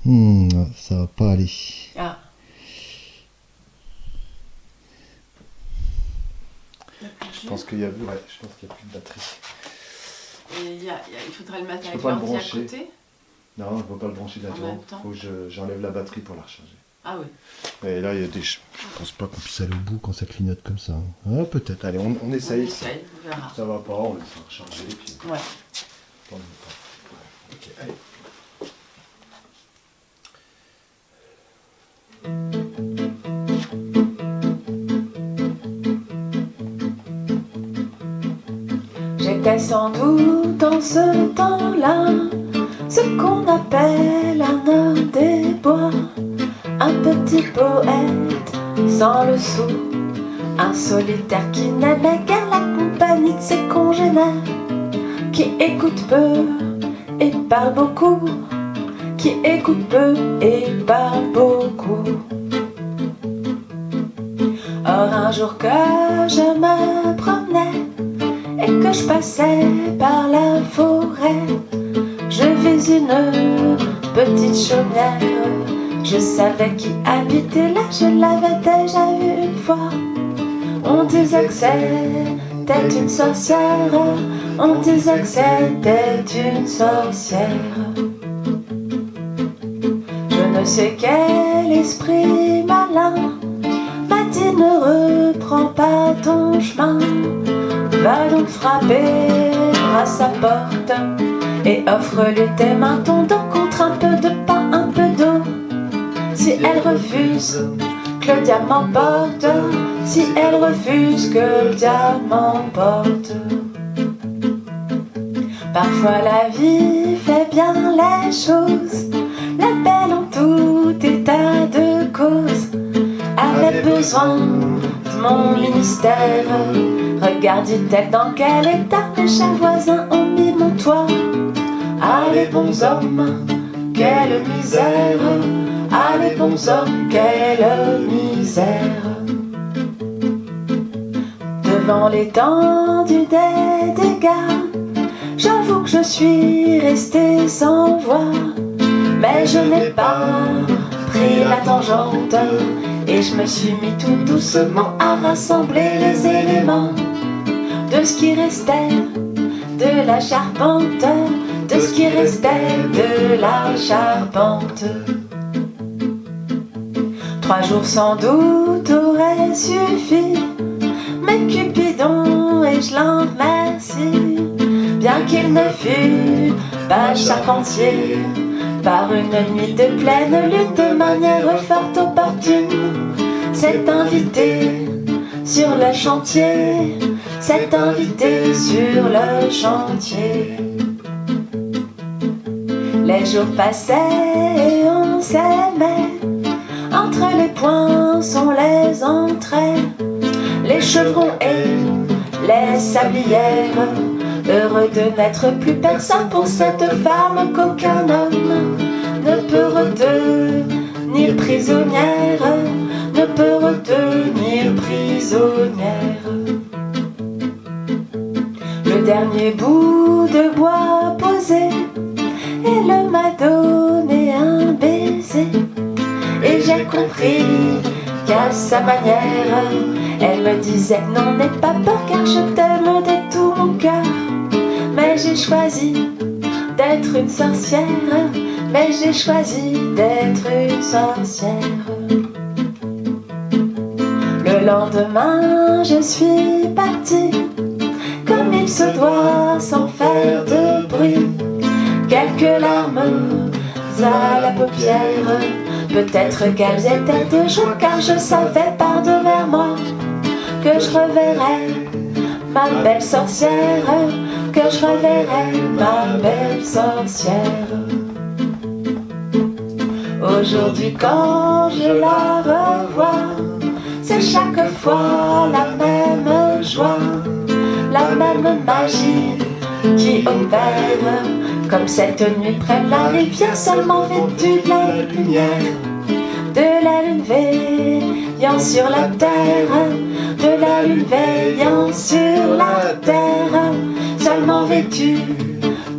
Ça va pas aller. Ah. Je pense qu'il y a, ouais, je pense qu'il y a plus de batterie. Et il faudrait le mettre Je avec peux pas le l'ordi à brancher. côté. Non, je ne peux pas le brancher En là-dedans. même temps. Faut que j'enlève la batterie pour la recharger. Ah oui. Et là, il y a des. Je pense pas qu'on puisse aller au bout quand ça clignote comme ça. Ah, peut-être. Allez, on essaye. On essaye, on verra. Ça va pas, on laisse recharger. Puis... Ouais. Attends, ok, allez. J'étais sans doute dans ce temps-là ce qu'on appelle un homme des bois, un petit poète sans le sou, un solitaire qui n'aimait guère la compagnie de ses congénères, qui écoute peu et parle beaucoup, qui écoute peu et parle beaucoup. Or un jour que je me promenais et que je passais par la forêt, je vis une petite chaumière. Je savais qui habitait là, je l'avais déjà vu une fois. On disait que c'était une sorcière, on disait que c'était une sorcière. Je ne sais quel esprit malin m'a dit ne reprends pas ton chemin. Va donc frapper à sa porte et offre-lui tes mains, ton dos contre un peu de pain, un peu d'eau. Si elle refuse, que le diamant porte. Si elle refuse, que le diamant porte. Parfois la vie fait bien les choses, la belle en tout état de cause avait besoin de mon ministère. Regarde, dit-elle, dans quel état mes chers voisins ont mis mon toit. Ah les bons hommes, quelle misère. Ah les bons hommes, quelle misère. Devant l'étendue des dégâts, j'avoue que je suis restée sans voix. Mais je n'ai pas pris la tangente et je me suis mis tout doucement à rassembler les éléments de ce qui restait de la charpente, de ce qui restait de la charpente. 3 jours sans doute auraient suffi, mais Cupidon, et je l'en remercie, bien qu'il ne fût pas charpentier, par une nuit de pleine lune de manière fort opportune, s'est invité sur le chantier, s'est invité sur le chantier. Les jours passaient et on s'aimait, entre les poinçons, les entrailles, les chevrons et les sablières, heureux de n'être plus personne pour cette femme qu'aucun homme ne peut retenir prisonnière, ne peut retenir prisonnière. Le dernier bout de bois posé, elle m'a donné un baiser, et j'ai compris qu'à sa manière, elle me disait non, n'aie pas peur car je t'aime de tout mon cœur. Mais j'ai choisi d'être une sorcière, mais j'ai choisi d'être une sorcière. Le lendemain, je suis partie, comme il se doit, sans faire de bruit. Quelques larmes à la paupière, peut-être qu'elles étaient de joie, car je savais par-devers moi que je reverrais ma belle sorcière, que je reverrai ma belle sorcière. Aujourd'hui quand je la revois, c'est chaque fois la même joie, la même magie qui opère, comme cette nuit près de la rivière, seulement vêtue de la lumière, de la lune veillant sur la terre, de la lune veillant sur la terre, seulement vêtue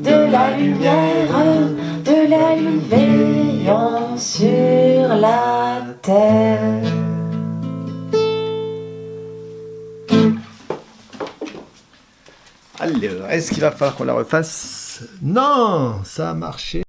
de la lumière, de la lune veillant terre. Alors, est-ce qu'il va falloir qu'on la refasse? Non, ça a marché.